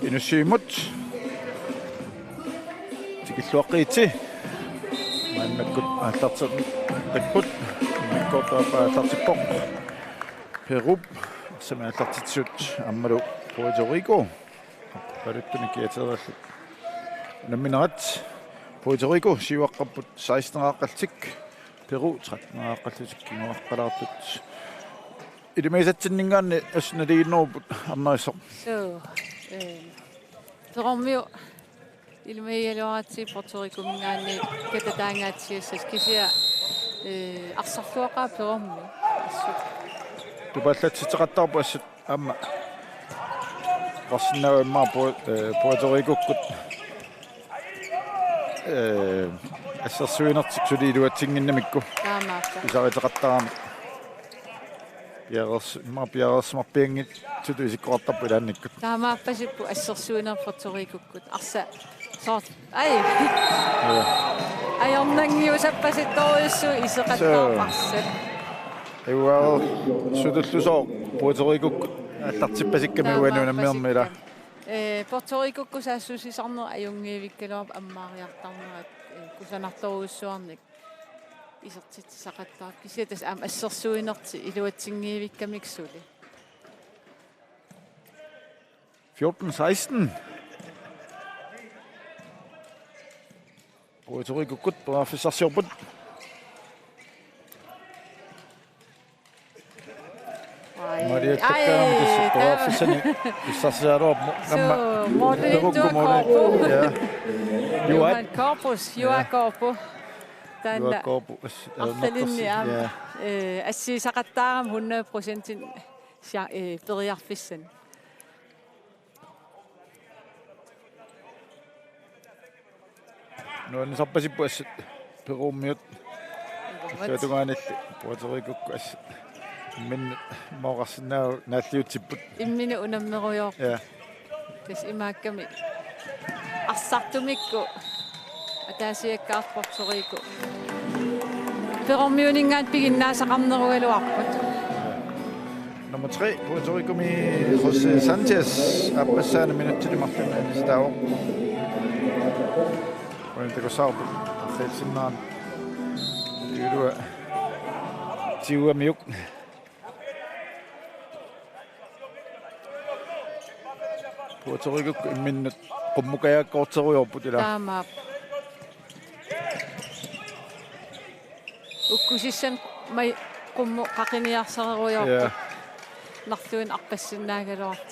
Inusiimut. Tikilluaqiiti. Maannakkut aallartut takkut. Mikkortaapaallartippoq. Peru. Samaallartitsut ammalu Puerto Rico. Paluttuni kiaterallu. Namminaat Puerto Rico siuaqqapput 16-aaqqaltik. Peru 13-aaqqallutik kinguaqqalaartut. Ilmeisatsinningaanni asnaliinneruput arnarisoq. So Tormio ilmeialuaratsi Puerto Rico mingaanni katataangaatsiassas kisia arsarluaqa Tormio assut. Tupallatsiteqattarpu assut amma qarsinnaammaa Puerto Ricokkut ассерсуинертик сулиилуатсингиннамикку таамаапта исаритеқаттарами пиарерсмарпиангит сулуисиккоартарпу илаанниккут таамааппасиппу ассерсуинер Puerto Ricokkut арса сорт ай аярнангиусаппаситторуйуссу исеқаттаарпарсат эуаа сулуллусоо Puerto Ricokkut аллартиппасикками уануунаммиермила Puerto Ricokkku саассусисарнер аюнгиивиккалуап аммаариартарнерат кусанарторуйуссуарник исертитсақаттаа кисиатас аам ассерсуинерти илуатсингиивиккамиксули 14-16 Puerto Ricokkut профессорсиорпут Maria Tekkaam proffessional issarsaaruap namma Modellittuakorpu Juan Corpus Juakorpu tanna artalinni aam assiisaqattaaram 100% periarfissan Noin sappasippu assut Perumiut Tuatugaanilli Puerto Ricokku assut min moqarsinnaa naalliutipput immini unammeruyor tas imaakkami arsartumikku ataasiakkaar Puerto Rico Perumiuningaat piginnaasaqarnerugaluarput Nummer 3 Puerto Rico mi José Sanchez appassaana minuttilimarlunnaani staawo Ointakosaarpu arrilsinnaan yulua tiuamiuk Puerto Rico imminnut qummukayaakkoorteruyorput ila taamaap ukkusissan mai qummu qaqiniarseruyorput narluin arpassinnaagaluart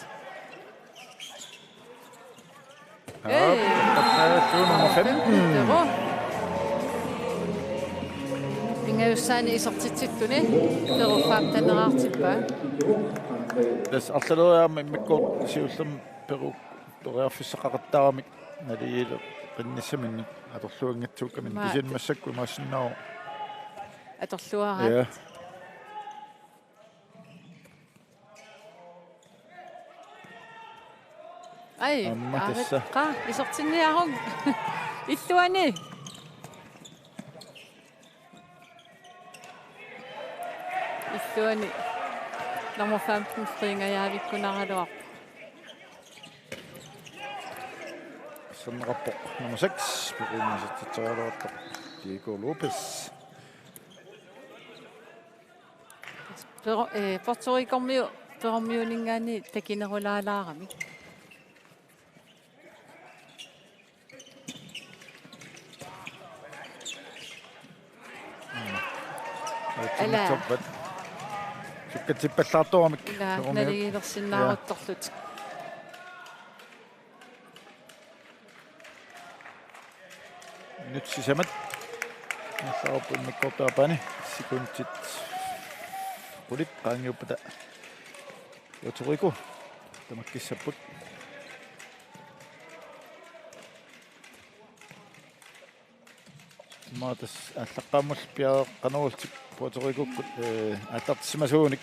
nummer 15 Ingayussaani isortitsittuni Peru-faam taneraartippaa das arlaleriaama immakkuut siullum Peru toriarfissaqaqattaaramik naliile qinnissaminni atorluangatsuukkamin isinmassakku imaassinnaaru atorluaraat ai qa isortinniarung illuani illuani nummer 15 fringajavikkunaraluar Rapport nummer 6 Peru-masatitsoraluarta Diego Lopez Puerto Rico-miu Perumiuningaani takinerulaalaarami ala sukkatsippallaartuamik naligilersinnaaruuttorlut nyt sisämät saapun mikkotaapani sekuntit pulit qaangiuppata Puerto Rico tamakkissapput maatas allaqqaamul piaqanuultik Puerto Rico аллартисмасууник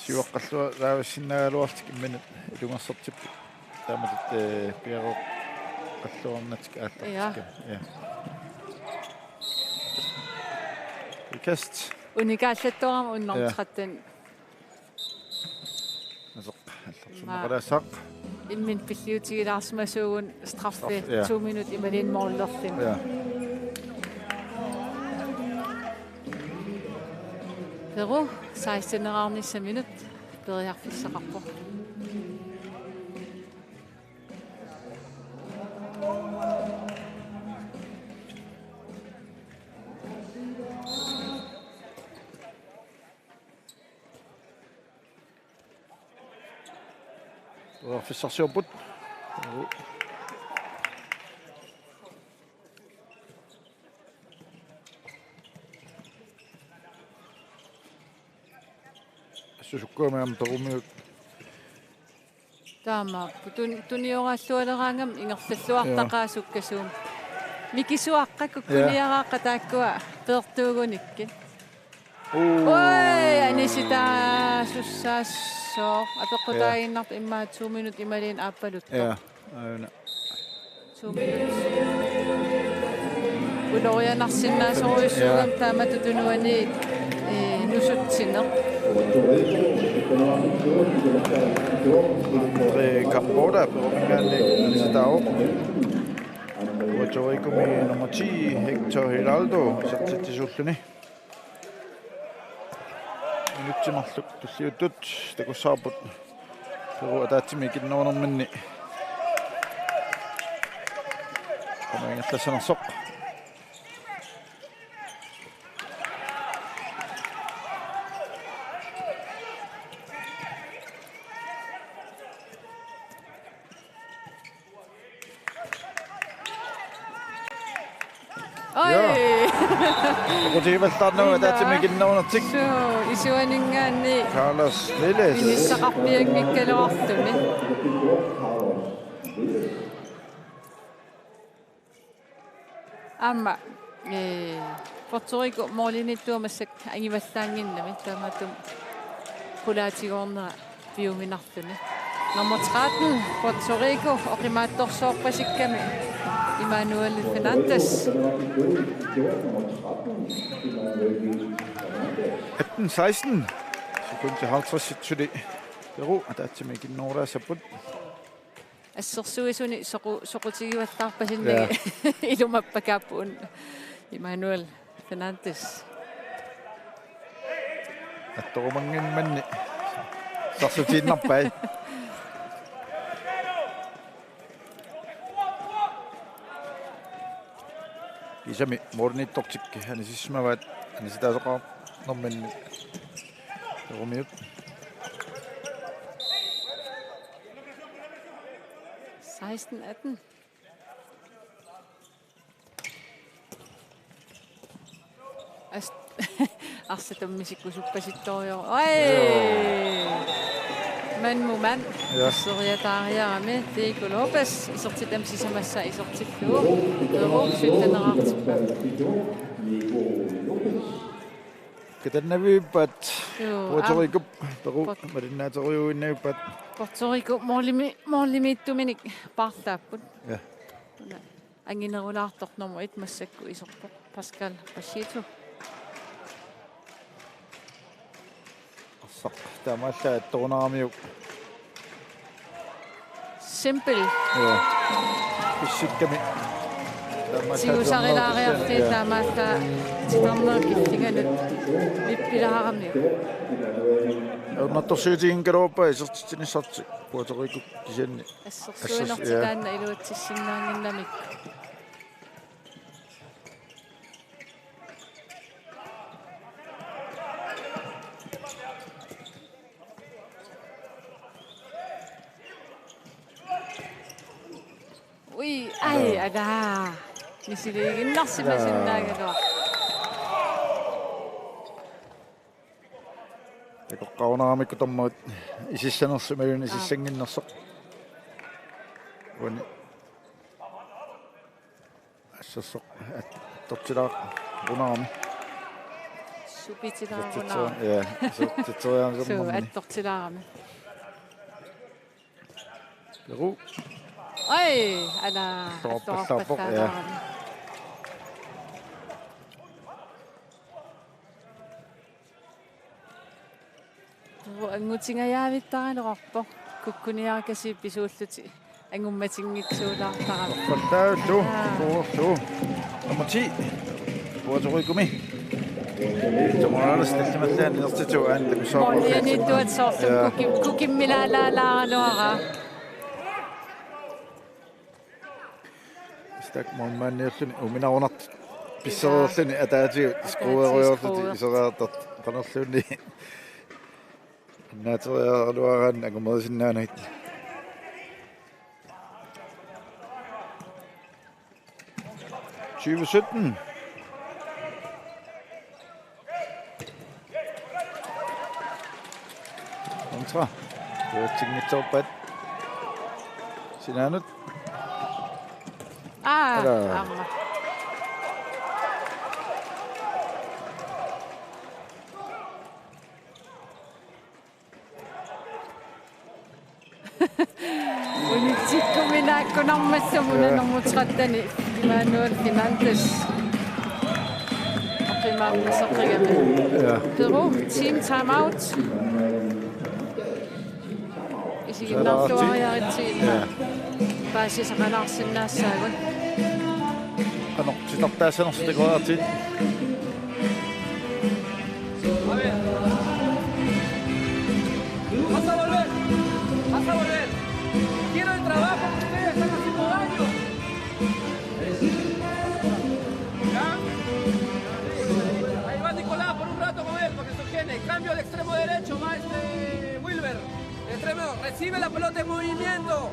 сиуаққаллуа раависсиннагалуартик имминат илунгарсертиппу тааматат пиаро қаллуарнатик ааллартик Ikast уникааллаттуарама уннартаттан насеқ аллартуммақалаасаақ Immin pilliutigilaarsimasuun straffe 2 minutter imalin morlerlim. Ja. Peru 16 minut periarfissaqarpo. Fissarsiorput. Susukkuamiam perumiut. Taamaappu tunioraallualeraangam ingerlalluartaqaasukkasuum. Mikisuaqqakku kuniaraaqqa taakkua peertuugunikki. Oi, anisita sussaassoo apeqqutaaginnarp immaa 2 minut imalin aappalutta. Ja, aina. 2 minut. Ulorianarsinnaasoruissuugam taamatutunuani nusutsinner. Kamboda perumingaanni sitao. Puerto Rico nummer 10 Hector Hiraldo sertitisulluni. Minuttimarluk tulliuttut takussaarput Peru ataatsimi kinnuunerminni. Qamaingallassanarsoq. Kotivallarnu ataatsimi kinnuunertik. Isuaningaanni Carlos Lilles. Inissaqarpiangikkaluartuni. Amma Puerto Rico moolinittuumassak angivallaanginnami taamatum qulaatigoornera piuminartuni. Nummer 13 Puerto Rico oqimaattorsoorpasikkami Emmanuel Fernandes. 18-16. Sekund til 50 til Peru ataatsimi kinnuuraassapput. Assersuisuni soqutigivallarpasinnagi ilumappakaappuun Emmanuel Fernandes. Attorumanginmanni sarsutiinnarpai. Isami mornittortikki anisismavaat anisitaasoqaa normanni perumiut. 16-18. Arsatammisikkusuppassittorior. Oi! Mand. Seriataariarami Diego Lopez isortitamsisamassa isortilluur. Peru syttaneraartippa. Katannaviippat Puerto Rico Peru marinaatoriuinnaviippat. Puerto Rico moorlimittuminik partaapput. Ja. Anginerulaartornormu itmassakku isorpoq Pascal Pachito. Arsaq taamaalla attorunaarmiuk. Simple. Ja. Pissikkami. Sigusarilariarti taamaalla titarnerkilliganut vippilaarami. Nattorsuutigiin kaluuppa isertitsinissarti Puerto Rico kisianni. Assersuinertitaanna iluutissinnaanginnamik. Ui, ai ada. Nisiliginnarsimasinnaagaluaq. Qaunaaramikku tommuut isissanersumalun isissanginnersoq. Wani assassoq attortilaaq runaarmi. Supitilaarunaa. Ja, titoriaansernermi. Attortilaarami. Peru. Ai, ada. Torpassaarpoq, ja. Angutigayaavittaralorpo Kukkuniarkasi pisuulluti angummatingitsuulaartara. Fortaatu. Nummer 10. Puerto Rico mi. Tomorrow stillimallaan nertitu aantakusoorlu. Morlianittuat soorlum kukimmilaalaalaaranuara. Stak mormaanniulluni uminaunart pissererluni ataatiut skrueruyorluti iseraartart qanerluni. Naateriaaluaraan agumerisinnaanait. (2017) kontra tuatsignitsorpat sinaanut Amma. Unitsikkuminaakkunarmassamuna normutrattani Immanuel Fernandes. Opimaammissaqigami. Peru team time out. Isiginnarluariaritsigimma. Paasisaqalaarsinnaassaagun. Sitartaasanersutekoraartit. Vas a volver. Quiero el trabajo que ustedes están haciendo daño. ¿Ya? Ahí va Nicolás por un rato con él, porque sostiene. Cambio al extremo derecho, va Wilber. El extremo, recibe la pelota en movimiento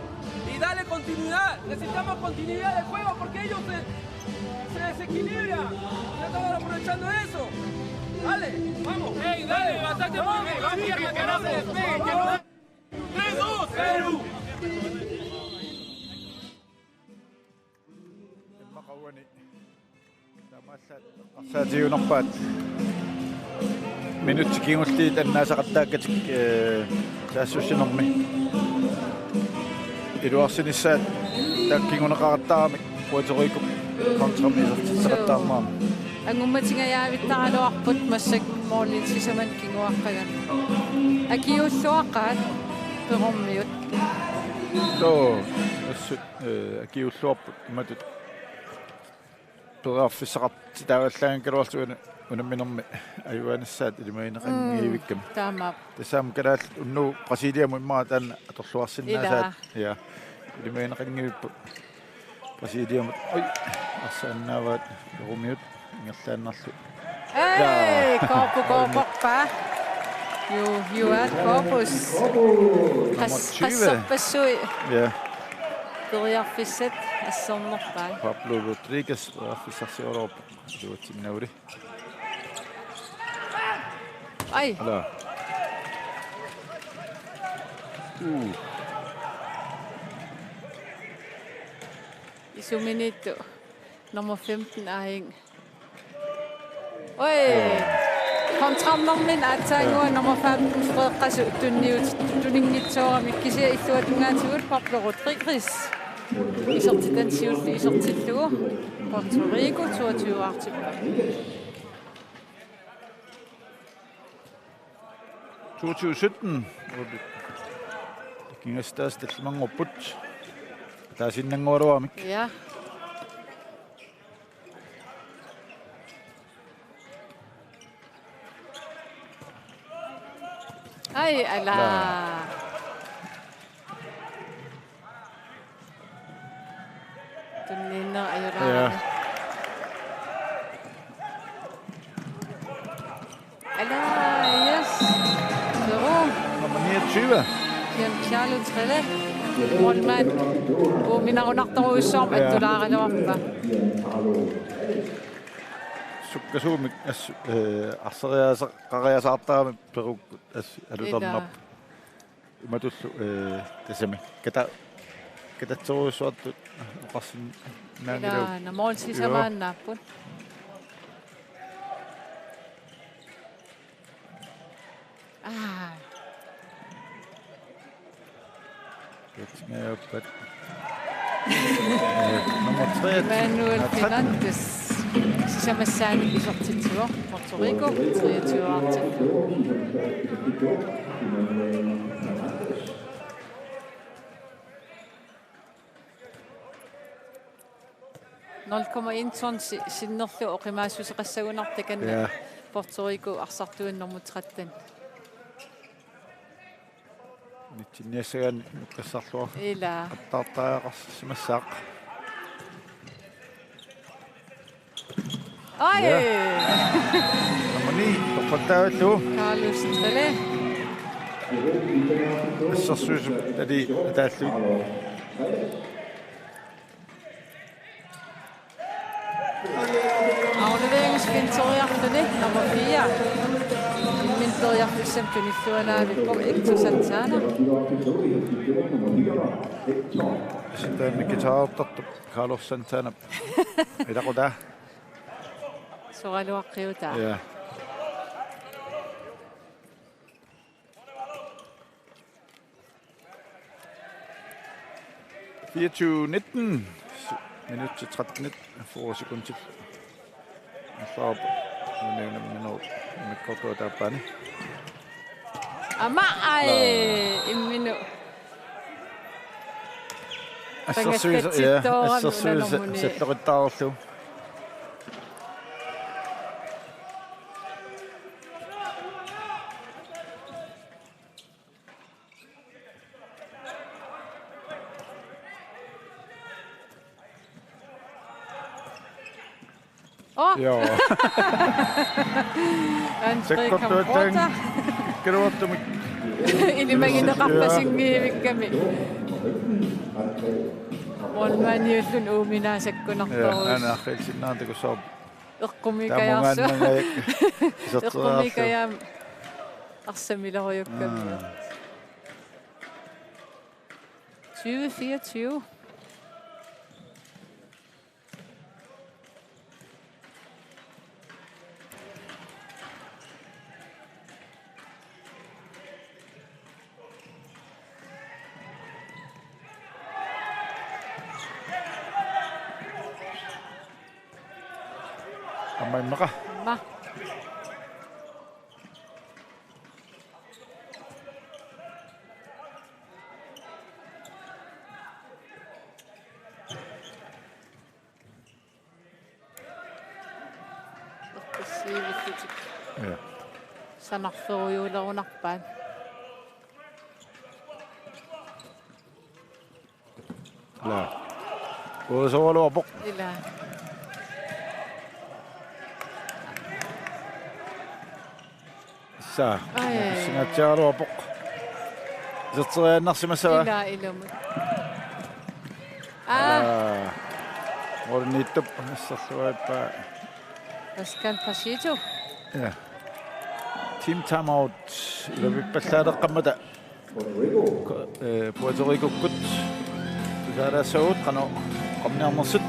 y dale continuidad. Necesitamos continuidad de juego porque ellos se desequilibran. Ya estaban aprovechando eso. Dale, vamos. Hey, dale, bastante muy bien. Va pierna, que no se despegue. 3-2, Perú. Maqawani. Tamassaat arsaatiunerpaat. Minuttikiungulliit annaasaqattaakkatik saassussinermi. Iluarsinissaat taakkinguneqarattaramik Puerto Rico kontramisertissaqattaarmaam. Angummatingayaavittaraloarput massak moorlinsisaman kinguaqqagan. Akiulluaqqaat perummiut. Assut akiulluarput imatut peraarfissaqarti taavallaangan kaluartuuna unamminermi ayuanissaat ilimainaqangiivikkam. Taamaap. Tasaam kalaall unnu Brasiliamu immaa taanna atorluarsinnaasaat. Ja. Ilimainaqangiivippu Brasiliamu. Oi. Arsaannaavaat perumiut ingerlaannarlu. Hey, korpuppa. Juat korpus. Qassarpassui. Ja. Periarfissat assornerpaa. Pablo Rodriguez periarfissarsiororpu. Luutinnauli. Ai. Ala. Isuminittu. Nummer 15 Ahing. Oi. Kontramnermin atsaangua nummer 15 Fredqasu tuningitsoorami kisia illuatungaatiguut Pablo Rodriguez. Isertitansiullu Puerto Rico 22 artippa. 2017 kingastas talmangorput taasinnangualuamik. Ja. Ai ala. Tunninner ayura. Ja. Ala, yes. Peru. Nummer 29. Giancarlo Trelle. Målmand. Minarunartaruissorm attulaariluarpa. Sukkasuumik arseriasaartaami Peru alutarnarp. Imatullu tasami. Katatsoruissuartut oqarsin naangilu. Ila namoolsisamaannaapput. Yatsingayappat. Nummer 3. Manuel Fernandes. Sisamassaani isortitsuor Puerto Rico 23 artikkel. 0,1 ton sinnerlu oqimaassuseqassagunartakanna Puerto Rico arsartuinnermut 13. Nitsinniassagan qassarlua. Ila. Attaartaaqarsimassaaq. Ai. Amani toqattaavallu. Carlos Trele. Assarsuusum tali ataallu. Afleveringsfintoriartuni nummer 4. Inmintoriartussam tunilluanaavippo iktusantaana. Sitten gitaartartu Carlos Santana. Ilaqutaa. Soraluaqqiutaa. Ja. Minut til 13 for sekund til. Så op. Nu nævner man noget. Man kan godt gøre der bane. Ama ai imminu. Så sætter det der så. Ja. Andre kamrata. Gråter mig. Ini mangina qappasinggiivikkami. Olmaniullun uuminaasakkunartoruus. Ja, ana khilsinnaanta kusoob. Eqqumikajarsu. Eqqumikajaam arsamiloruyukkami. 2024. Maka. Ma. Ja. Sanarferiulerunarpaan. La. Uusoluapoq. Ila. Sinatjaaruapoq. Zerteriannarsimassava. Ila ilumut. Ornittup assarluappa. Pascal Pachito. Ja. Team timeout. Iluvippallaaleqqammata. Puerto Rico kut. Tusaala saut qano qamniarnersut.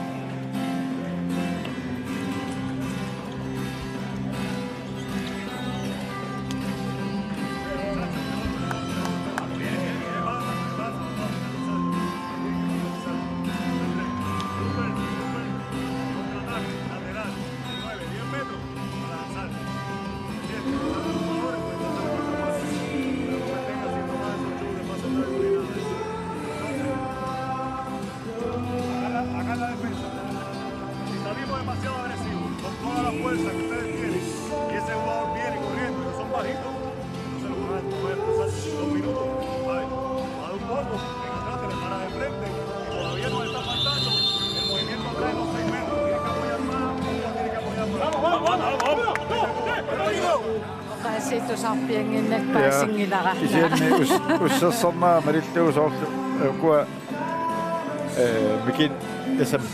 Ussarnaa malilluusoorlu ukua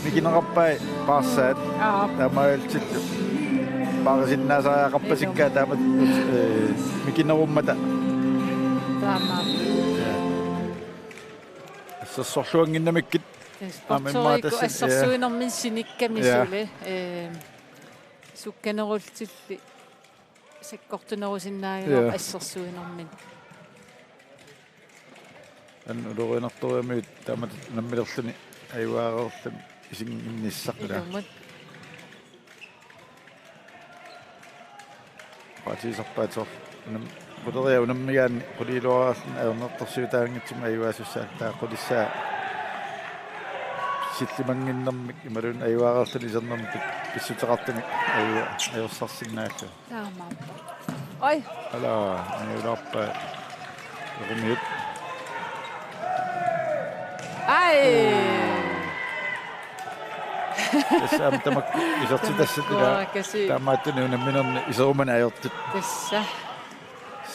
mikinaqarpai paarsaat taamailtillu paarisinnaasaaaqarpasikkaa taamat mikinerummata taama assarsorluanginnamikkit Puerto Rico assarsuinermin sinikkamisule sukkanerultilli sakkortunerusinnaagua assarsuinermin ulorinertoriamiut taamat nammilerluni aivaarerlun isinginnissaqila paatiisarpaatsoor quteriu nammigaanni quliiluaraallun aernertorsiutaangitsima aivaasussaan taa qulissaa силлимангиннэрмик ималун аюааралталисернэрмик писсутеқартами аюрсарсиннаакка таамаа ой ала аюлаарпа румиут ай эсэм тамак исертитассатила таамааттунуунамминерни исерумана аёртит тасса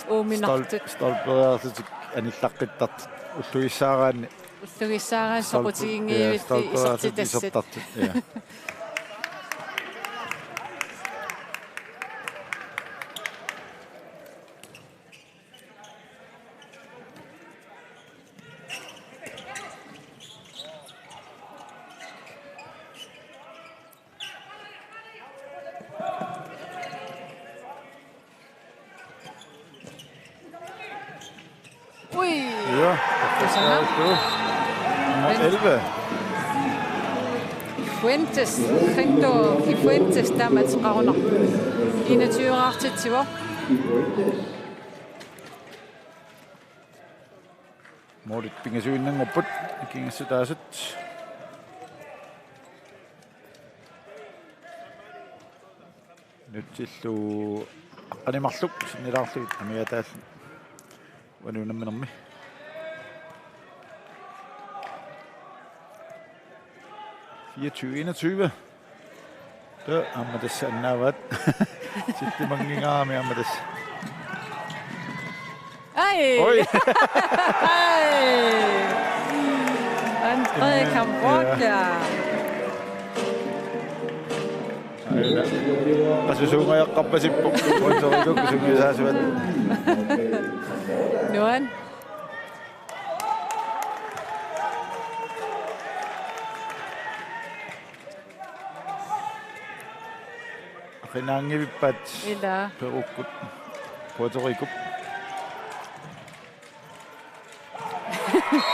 ууминартут столпераартик аниллаққиттарт уллуиссаараанни уллугиссаарaan соқутигингиивитти исертитассат я ui ja Sådan. nummer 11 Fuentes Rico i Fuentes dammatqaruna 21-artitsiva Målet pingasuinnangorput ikingassutaasut nutsillu aqqanimarluk sinnilaarlugit amigataallu wanuunamminermi 24-21 der amma tässä annaavat sitten mangingaami amma tässä Ej! oi André Cambodia. aina asusungajaqqappasippu onsorikuk sungisaasuvat Nuan. qinaangivippat Ila. perukkut Puerto Rico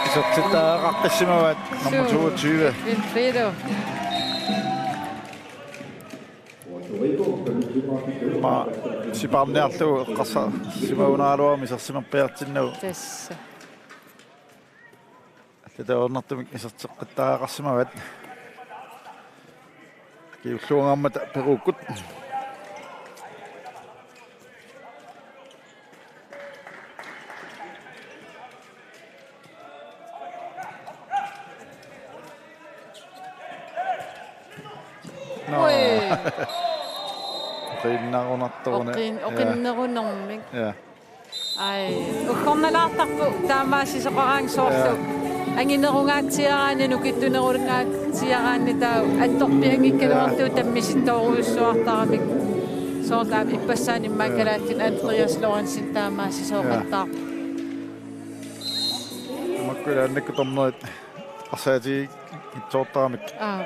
isertitaaqqassimavat nummer 22 Wilfredo. ma siparniarlugu eqqarsa simauunaaluarmi sersimerpiartinnagu Tassa. allataornertumik iserteqqattaaqarsimavat kiulluungaarmata perukkut Ui. qinnarunartorune Oqinnerunermik. ja Ai. Uqornalaartarpu taamaasisoqaraangsoorlu. Anginerungaatsiaraani nukittunerulungaatsiaraani taa attorpiangikkaluartuu tammisintooruussuartaramik. Soorlaam ippassaanin maakalaattin Andreas Lorensin taamaasisoqattaarpu. makkulannikku tornerit arsaati itsoortaramik Ah.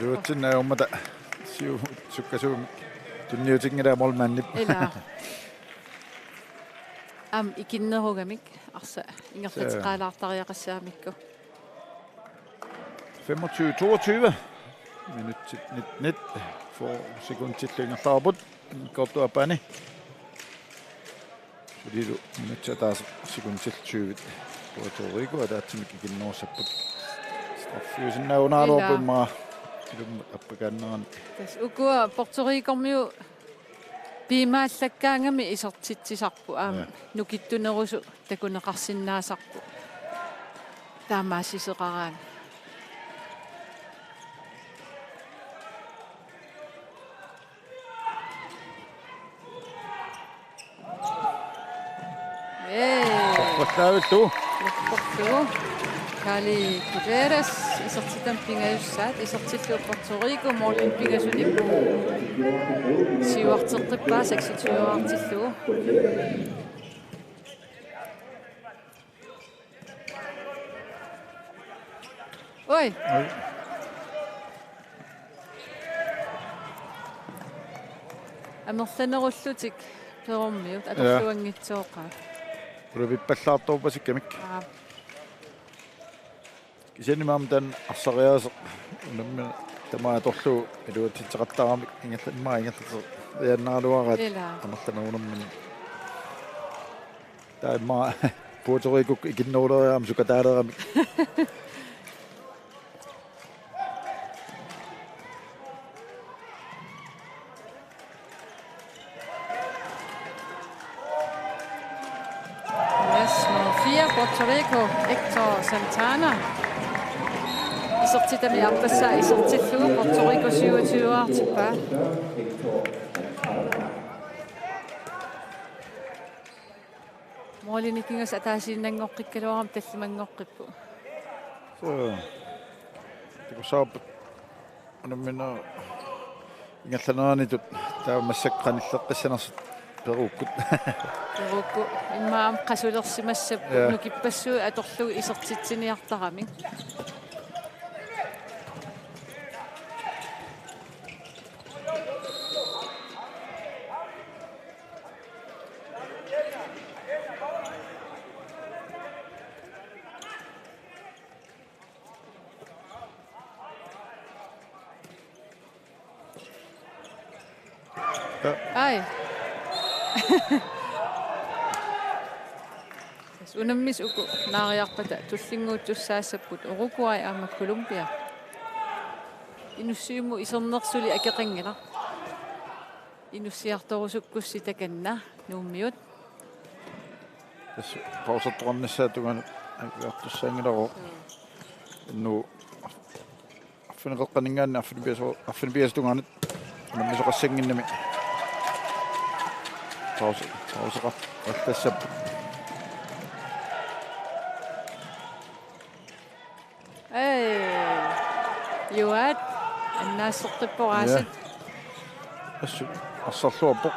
Ruutsinnaumata siu sukkasuum tunniutingila molmannip Ila. Ikinnerugamik arsa ingertatqaalaartariaqassaamikku. 25-22 minutsit net for sekundtillingerlaarput kortuapani ulilu minutsaataas sekundtil 20 Puerto Rico ataatsimik ikinnerussapput straffiusinnauunaaluarpummaa аппакааннеран Tas ukua Puerto Rico-miu piimaallakkaangami isertitsisarpu aama nukittunerusu takuneqarsinnaasarpu taamaassiseqaraan qallaavillu Porto Kali Kuderas isertitam pingajussaat isertillu Puerto Rico morlin pingasunik siuarteqqippaa 26-artillugu Oi Amerlanerullutik perummiut atorluangitsoqaa Provippallaartorpasikkamik kisanimaam tan arsariaase unammi Tämä tohtuu eduutti taqattaramik ingallamma ingallatsu iannaaluarat amartanuunammin taimma Puerto Rico ikinnooleriam sukataalerami Puerto Rico, Hector Santana. Isortitami appassa isortillugu Puerto Rico 27 artippa. Moolinikingas ataasiinnangoqqikkaluaram tallimangoqqippu. So. Tikusaap anamina ingallanaanitut taamassakqanilleqqissanersut Perukkut. Perukku immaam qasulersimassappu nukippassuut atorlugu isortitsiniartarami. Ai. Unammis uku naariarpata tullinguuttussaassaput Uruguay aama Colombia. Inussiumu isernersuli akeqingila. Inussiartorusukkussi takanna nuummiut. Tässä pausattuannissaatugan aqiartussaangilaru. Innu affineqeqqaningaanna affinibiastungaanut unammisoqassanginnami. Pauseqattassappu. Juat annaassortipporaasat assu assarluappoq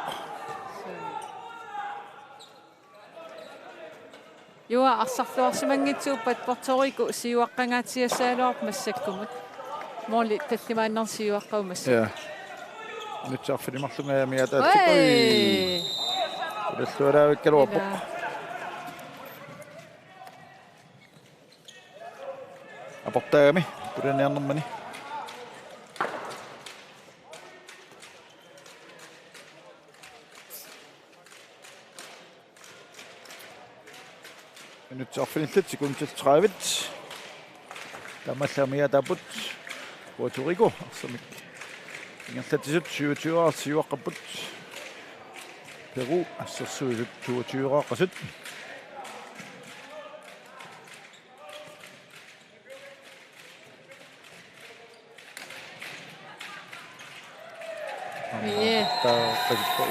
Jua arsarluarsimangitsuuppat Puerto Rico siuaqqangaatiassaaluarp massakkumut mooli tallimaannarsiuaqqaumassuk ja nyt saaffimarlungaami ataattikui ulluaraavikkaluappoq aportaagami puraniarnermani nyt saaffinillat sekuntiltraavit tamallamiya taput Puerto Rico arsamik ingerlatisut 27 arsiuaqqapput Peru assarsuilut 22 aqqasut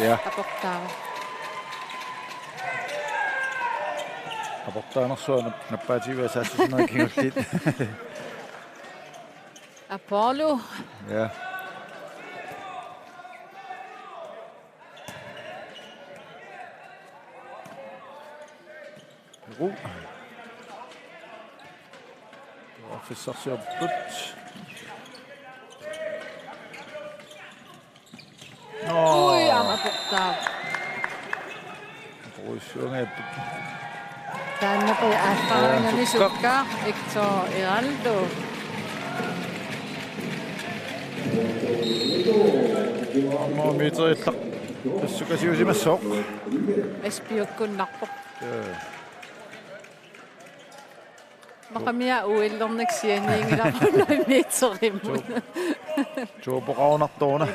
ja aportaanersuana nappaatiuasaassisnaakiнгуллит Apollo ja Peru officersiarput Ui amaportaa Poissuangaappu Tannapi aaffaringami sukka Hector Heraldo Miitreillaq tassukasiusimassooq aspiukkunnarpoq maqamia uillerniksianiingilarunai miitserimmun tuupoqaunartuuna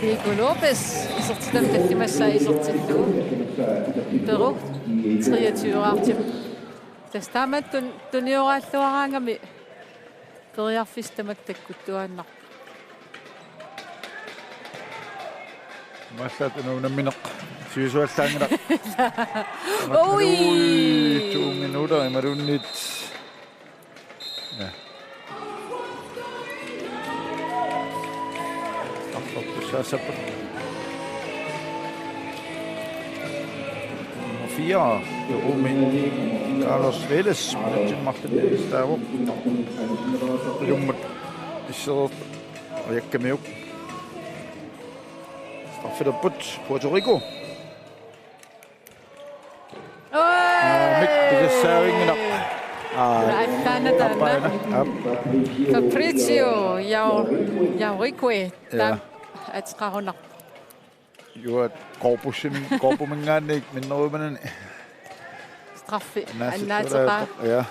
Rico Lopez isortitam tallimassa isortillu Peru 23 artim tastaamat tunioraalluaraangami periarfistamak takkuttuaannar Massat unammineq siusuallaangilaq Oi 2 minutter imarunnit ja saasappat 4. Peru med Carlos Vélez. Minut Martin Stavo. Jummet iseret og jeg kan med. Straffet og budt Puerto Rico. Midt det ser ingen op. Fabrizio, ja Rico, der at skahona. Jo at korpo mengan ikke men noget med den. Straffe, anatara. Ja.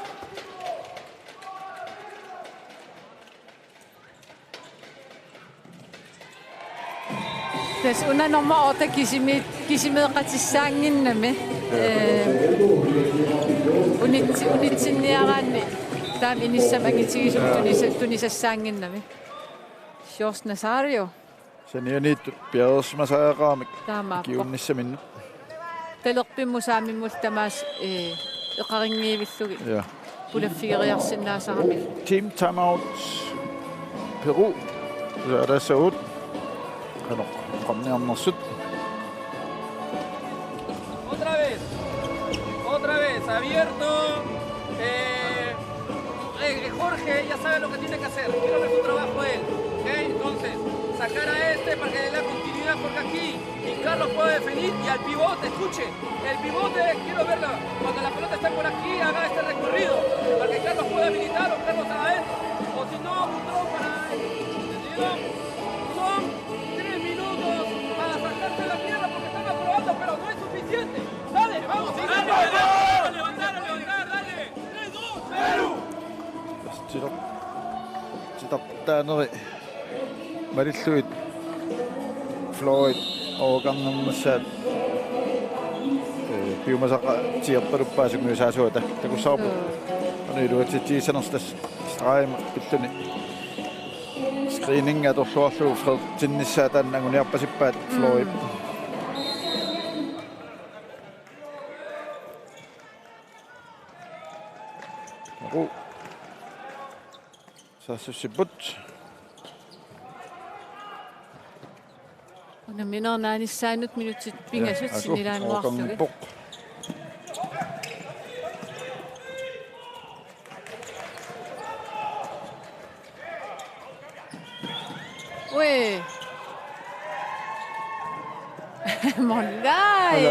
Das una nummer 8 kisimid qatissaangin nami. Unitsinniarani tam inissamangitigisum tunisassaangin nami. Sjors Nazario. Sen er nyt bjergsmassaaraamik. Kiunnissamin. Talerpimmusaamimmul tamas eqaringiivillugi. Ja. Pulaffigeriarsinnaasarami. Team timeout. Peru. Så er der så ud. Kan du komme ned om noget sødt? Otra vez, abierto. Jorge ya sabe lo que tiene que hacer. Quiero ver su trabajo él. ¿Okay? Entonces, sacar a este para que le dé continuidad porque aquí y Carlos puede definir y al pivote, escuche, el pivote quiero verlo cuando la pelota está por aquí haga este recorrido para que Carlos pueda habilitar o Carlos adentro o si no, un para él. ¿Entendido? Son 3 minutos para sacarse la tierra porque están aprobando, pero no es suficiente. Dale, vamos, levantar, dale. 3-2, Perú. Der noget Marilluit Floyd overgangen biumasaka tiapparuppaasuk saasuata takussaapu anuiluatsi sanastas straim pittuni screening atorluarlu fred tinnissaatan anguniarpasippaat Floyd Saasussiput Ona minä näin säännöt minuutit pingasut sinilään luohtugi. Oi. Mollai.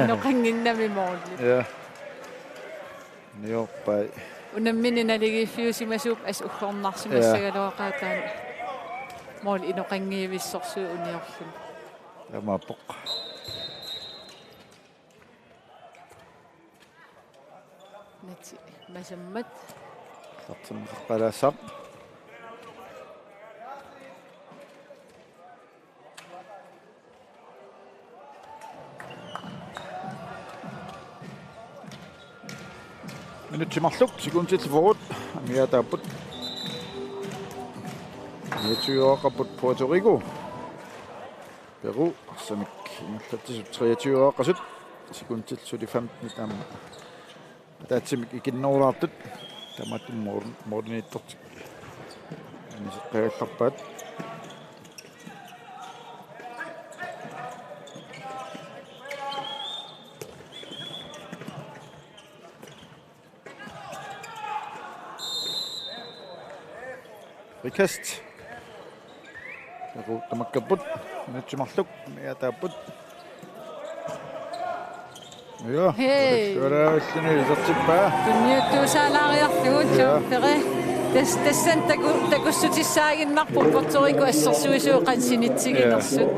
No kangin nami molli. Ja. Nioppai. Ona minä ligi fiusimasup as ukhornarsimassagaloaqaataan. Mol inoqangiivissorsu uniorlun. Yamapok. Nati masammat. Tartsimaqalasaq. Minutimarluk sekuntil forward. Amiataaput. Yetuoqaput Puerto Rico. Peru samik 23 qasut sekuntil 15 tam. Tatsimik ikinnoolaartut tamatum mornittortik. Aniseqqagallarpaat. Rikast. Peru tamakkaput. Minutimarluk miataaput. Ja. Kyllä yhtini isortippaa. Tunniuttuusaalaariarlugut pere. Tassan takussutissaaginnarpu Puerto Rico assersuisuuqan sinittiginersut.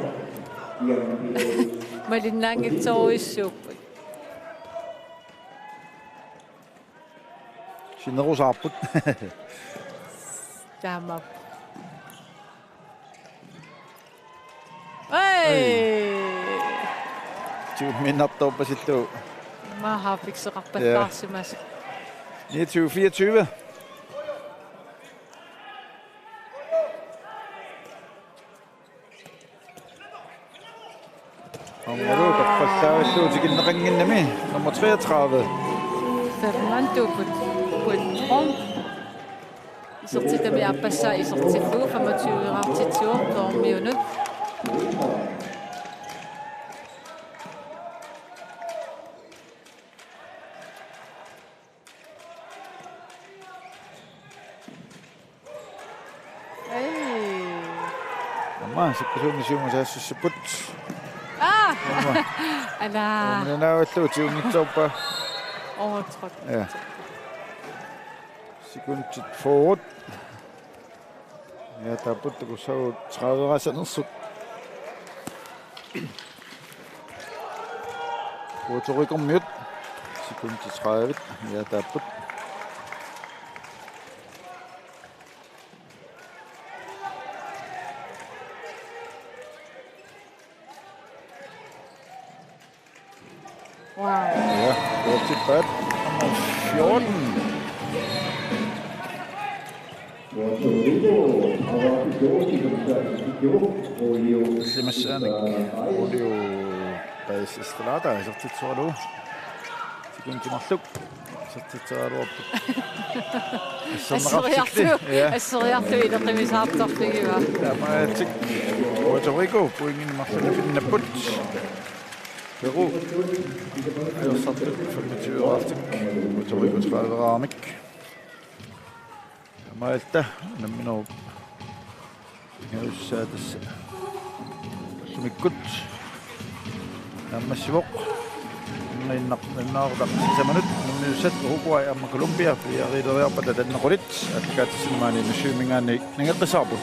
Malinnaangitsoruissuuppat. Sinnerusaarput. Tamam. Hey! Minnartorpasittu. Mahafikseqarpattaarsimas. 29-24. Området qassaavallu tikinneqanginnami nummer 33. Fernando Puerto. Isortitami appassaa isortillugu 25-artitsuor toormiunut. Ma sikkusuumisuunga saassut. Ala. Men naavallutiungitsorpa. Overtrådt. Ja. Sekundit forward. Ja, taputtu så 30 rasanersut. Puerto Rico mute. Sekundit 30. Ja, taput. Wow. Ja, går til bad. Nummer 14. Semesäänik Olio päis Estrada, sortit suodu. Sekundi mahluk. Sortit suodu. Assurjartu ileqimisaartorligiva. Ja, ma tik Puerto Rico puingin mahluk finnaput. Peru. Jeg sortit 25 aftik. Puerto Rico 30 ramik. Mailta minun jossa tässä sumikkut nammassivok nainnarda sisamanut nummiussat Uruguay amma Colombia ja riideriarpata tannequlit atkaatsinmaani nasuumingaani ningeqqisarput